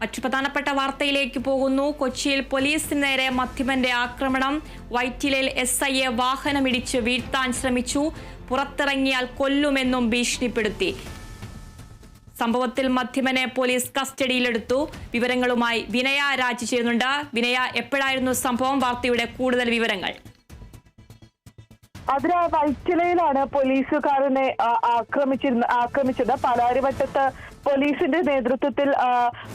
മറ്റു പ്രധാനപ്പെട്ട വാർത്തയിലേക്ക് പോകുന്നു. കൊച്ചിയിൽ പോലീസിന് നേരെ മദ്യപന്റെ ആക്രമണം. വൈറ്റിലയിൽ SIയെ വാഹനമിടിച്ച് വീഴ്ത്താൻ ശ്രമിച്ചു. പുറത്തിറങ്ങിയാൽ കൊല്ലുമെന്നും ഭീഷണിപ്പെടുത്തി. സംഭവത്തിൽ മദ്യപനെ പോലീസ് കസ്റ്റഡിയിലെടുത്തു. വിവരങ്ങളുമായി വിനയ രാജി ചേരുന്നുണ്ട്. വിനയ, എപ്പോഴായിരുന്നു സംഭവം? വാർത്തയുടെ കൂടുതൽ വിവരങ്ങൾ. അതിന് വൈറ്റിലയിലാണ് പോലീസുകാരനെ ആക്രമിച്ചത്. പാലാരിവട്ടത്ത് പോലീസിന്റെ നേതൃത്വത്തിൽ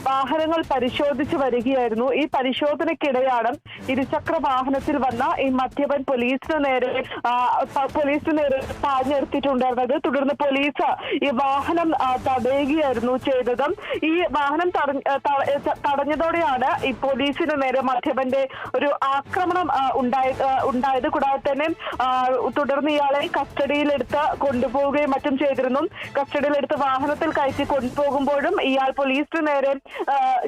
വാഹനങ്ങൾ പരിശോധിച്ചു വരികയായിരുന്നു. ഈ പരിശോധനയ്ക്കിടെയാണ് ഇരുചക്ര വാഹനത്തിൽ വന്ന ഈ മദ്യപൻ പോലീസിന് നേരെ പാഞ്ഞെടുത്തിട്ടുണ്ടായിരുന്നത്. തുടർന്ന് പോലീസ് ഈ വാഹനം തടയുകയായിരുന്നു ചെയ്തത്. ഈ വാഹനം തടഞ്ഞതോടെയാണ് ഈ പോലീസിന് നേരെ മദ്യപന്റെ ഒരു ആക്രമണം ഉണ്ടായത്. കൂടാതെ തന്നെ തുടർന്ന് ഇയാളെ കസ്റ്റഡിയിലെടുത്ത് കൊണ്ടുപോവുകയും മറ്റും ചെയ്തിരുന്നു. കസ്റ്റഡിയിലെടുത്ത് വാഹനത്തിൽ കയറ്റി പോകുമ്പോഴും ഇയാൾ പോലീസിന് നേരെ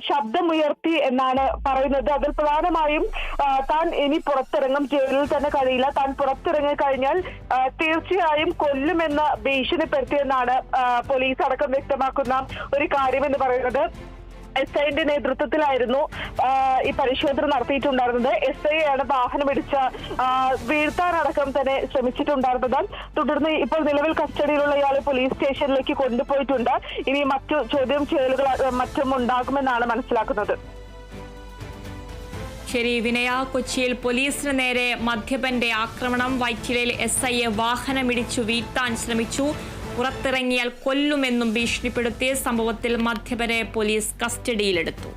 ശബ്ദമുയർത്തി എന്നാണ് പറയുന്നത്. അതിൽ പ്രധാനമായും താൻ ഇനി പുറത്തിറങ്ങും, ജയിലിൽ തന്നെ കഴിയില്ല, താൻ പുറത്തിറങ്ങി കഴിഞ്ഞാൽ തീർച്ചയായും കൊല്ലുമെന്ന് ഭീഷണിപ്പെടുത്തിയെന്നാണ് പോലീസ് അടക്കം വ്യക്തമാക്കുന്ന ഒരു കാര്യമെന്ന് പറയുന്നത്. SIന്റെ നേതൃത്വത്തിലായിരുന്നു ഈ പരിശോധന നടത്തിയിട്ടുണ്ടായിരുന്നത്. SIയാണ് വാഹനമിടിച്ച് വീഴ്ത്താനടക്കം തന്നെ ശ്രമിച്ചിട്ടുണ്ടായിരുന്നത്. തുടർന്ന് ഇപ്പോൾ നിലവിൽ കസ്റ്റഡിയിലുള്ള ഇയാളെ പോലീസ് സ്റ്റേഷനിലേക്ക് കൊണ്ടുപോയിട്ടുണ്ട്. ഇനി മറ്റു ചോദ്യം ചെയ്യലുകൾ മറ്റും ഉണ്ടാകുമെന്നാണ് മനസ്സിലാക്കുന്നത്. ശരി വിനയ, കൊച്ചിയിൽ പോലീസിന് നേരെ മദ്യപന്റെ ആക്രമണം. വൈറ്റിലയിൽ SIയെ വാഹനമിടിച്ചു വീഴ്ത്താൻ ശ്രമിച്ചു. പുറത്തിറങ്ങിയാൽ കൊല്ലുമെന്നും ഭീഷണിപ്പെടുത്തി. സംഭവത്തിൽ മദ്യപനെ പോലീസ് കസ്റ്റഡിയിലെടുത്തു.